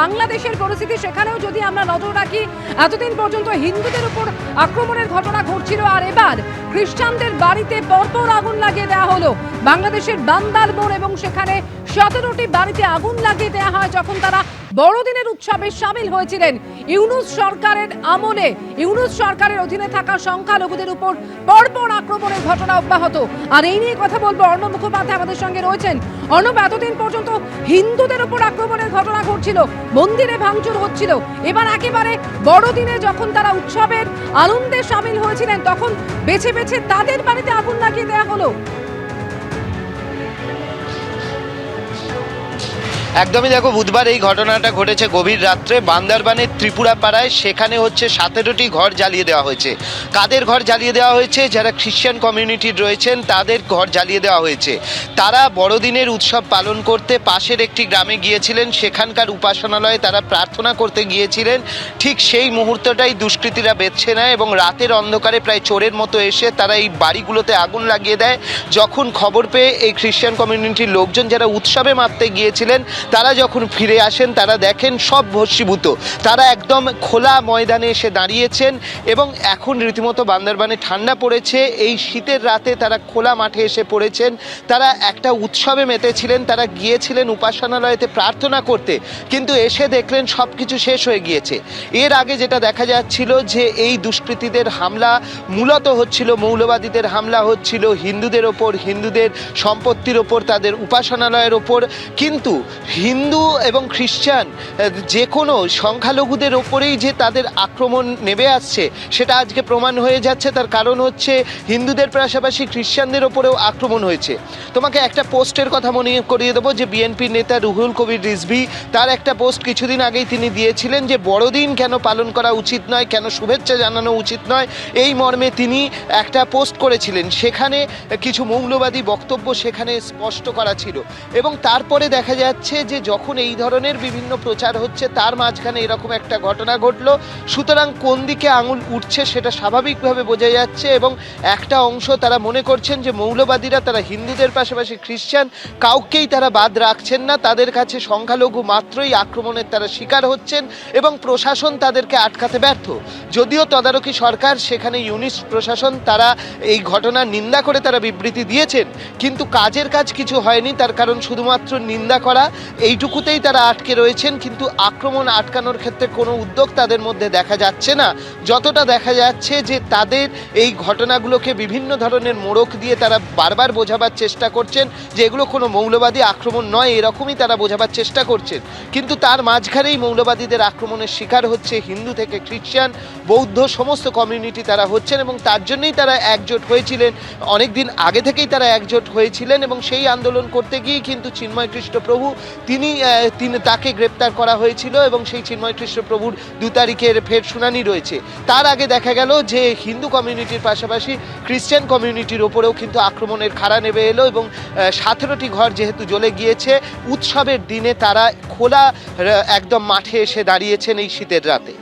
বাংলাদেশের পরিস্থিতি, সেখানেও যদি আমরা নজর রাখি, এতদিন পর্যন্ত হিন্দুদের উপর আক্রমণের ঘটনা ঘটছিল, আর এবার খ্রিস্টানদের বাড়িতে পরপর আগুন লাগিয়ে দেওয়া হলো। বাংলাদেশের বান্দারবন এবং সেখানে 17টি বাড়িতে আগুন লাগিয়ে দেওয়া হয় যখন তারা বড়দিনের উৎসবে সামিল হয়েছিলেন। ইউনূস সরকারের আমলে, ইউনূস সরকারের অধীনে থাকা সংখ্যালঘুদের উপর পরপর আক্রমণের ঘটনা অব্যাহত। আর এই নিয়ে কথা বলবো, অর্ণব মুখোপাধ্যায় আমাদের সঙ্গে রয়েছেন। অর্ণব, এতদিন পর্যন্ত হিন্দুদের উপর আক্রমণের ঘটনা ঘটছিল, মন্দিরে ভাঙচুর হচ্ছিল, এবার একেবারে বড়দিনে যখন তারা উৎসবের আনন্দে সামিল হয়েছিলেন তখন বেছে বেছে তাদের বাড়িতে আগুন লাগিয়ে দেওয়া হলো। একদমই দেখো, বুধবার এই ঘটনাটা ঘটেছে গভীর রাত্রে বান্দরবানের ত্রিপুরা পাড়ায়। সেখানে হচ্ছে 17টি ঘর জ্বালিয়ে দেওয়া হয়েছে। কাদের ঘর জ্বালিয়ে দেওয়া হয়েছে? যারা খ্রিশ্চান কমিউনিটির রয়েছেন তাদের ঘর জ্বালিয়ে দেওয়া হয়েছে। তারা বড়দিনের উৎসব পালন করতে পাশের একটি গ্রামে গিয়েছিলেন, সেখানকার উপাসনালয়ে তারা প্রার্থনা করতে গিয়েছিলেন। ঠিক সেই মুহূর্তটাই দুষ্কৃতীরা বেছে নেয় এবং রাতের অন্ধকারে প্রায় চোরের মতো এসে তারা এই বাড়িগুলোতে আগুন লাগিয়ে দেয়। যখন খবর পেয়ে এই খ্রিশ্চান কমিউনিটির লোকজন যারা উৎসবে মারতে গিয়েছিলেন তারা যখন ফিরে আসেন তারা দেখেন সব ভস্মীভূত। তারা একদম খোলা ময়দানে এসে দাঁড়িয়েছেন এবং এখন রীতিমতো বান্দরবানে ঠান্ডা পড়েছে। এই শীতের রাতে তারা খোলা মাঠে এসে পড়েছেন। তারা একটা উৎসবে মেতেছিলেন, তারা গিয়েছিলেন উপাসনালয়েতে প্রার্থনা করতে, কিন্তু এসে দেখলেন সব কিছু শেষ হয়ে গিয়েছে। এর আগে যেটা দেখা যাচ্ছিল যে এই দুষ্কৃতীদের হামলা মূলত হচ্ছিল, মৌলবাদীদের হামলা হচ্ছিল হিন্দুদের ওপর, হিন্দুদের সম্পত্তির ওপর, তাদের উপাসনালয়ের ওপর। কিন্তু হিন্দু এবং খ্রিস্টান যে কোনো সংখ্যালঘুদের ওপরেই যে তাদের আক্রমণ নেমে আসছে সেটা আজকে প্রমাণ হয়ে যাচ্ছে। তার কারণ হচ্ছে হিন্দুদের পাশাপাশি খ্রিস্টানদের ওপরেও আক্রমণ হয়েছে। তোমাকে একটা পোস্টের কথা মনে করিয়ে দেবো যে বিএনপির নেতা রুহুল কবির রিজভী, তার একটা পোস্ট কিছুদিন আগেই তিনি দিয়েছিলেন যে বড়দিন কেন পালন করা উচিত নয়, কেন শুভেচ্ছা জানানো উচিত নয়, এই মর্মে তিনি একটা পোস্ট করেছিলেন। সেখানে কিছু মৌলবাদী বক্তব্য সেখানে স্পষ্ট করা ছিল এবং তারপরে দেখা যাচ্ছে যে যখন এই ধরনের বিভিন্ন প্রচার হচ্ছে তার মাঝখানে এরকম একটা ঘটনা ঘটলো। সুতরাং কোন দিকে আঙুল উঠছে সেটা স্বাভাবিকভাবে বোঝা যাচ্ছে এবং একটা অংশ তারা মনে করছেন যে মৌলবাদীরা তারা হিন্দুদের পাশাপাশি খ্রিস্টান কাউকেই তারা বাদ রাখছেন না, তাদের কাছে সংখ্যালঘু মাত্রই আক্রমণের তারা শিকার হচ্ছেন এবং প্রশাসন তাদেরকে আটকাতে ব্যর্থ। যদিও তদারকি সরকার, সেখানে ইউনিস প্রশাসন, তারা এই ঘটনার নিন্দা করে তারা বিবৃতি দিয়েছেন, কিন্তু কাজের কাজ কিছু হয়নি। তার কারণ শুধুমাত্র নিন্দা করা, এইটুকুতেই তারা আটকে রয়েছেন, কিন্তু আক্রমণ আটকানোর ক্ষেত্রে কোনো উদ্যোগ তাদের মধ্যে দেখা যাচ্ছে না। যতটা দেখা যাচ্ছে যে তাদের এই ঘটনাগুলোকে বিভিন্ন ধরনের মোড়ক দিয়ে তারা বারবার বোঝাবার চেষ্টা করছেন যে এগুলো কোনো মৌলবাদী আক্রমণ নয়, এরকমই তারা বোঝাবার চেষ্টা করছেন। কিন্তু তার মাঝখানেই মৌলবাদীদের আক্রমণের শিকার হচ্ছে হিন্দু থেকে খ্রিস্টান, বৌদ্ধ সমস্ত কমিউনিটি তারা হচ্ছেন এবং তার জন্যই তারা একজোট হয়েছিলেন। অনেক দিন আগে থেকেই তারা একজোট হয়েছিলেন এবং সেই আন্দোলন করতে গিয়ে কিন্তু চিন্ময় কৃষ্ণপ্রভু তাকে গ্রেপ্তার করা হয়েছিল এবং সেই চিন্ময় কৃষ্ণপ্রভুর 2 তারিখের ফের শুনানি রয়েছে। তার আগে দেখা গেল যে হিন্দু কমিউনিটির পাশাপাশি খ্রিস্টান কমিউনিটির ওপরেও কিন্তু আক্রমণের খাড়া নেমে এলো এবং 17টি ঘর যেহেতু জ্বলে গিয়েছে, উৎসবের দিনে তারা খোলা একদম মাঠে এসে দাঁড়িয়েছেন এই শীতের রাতে।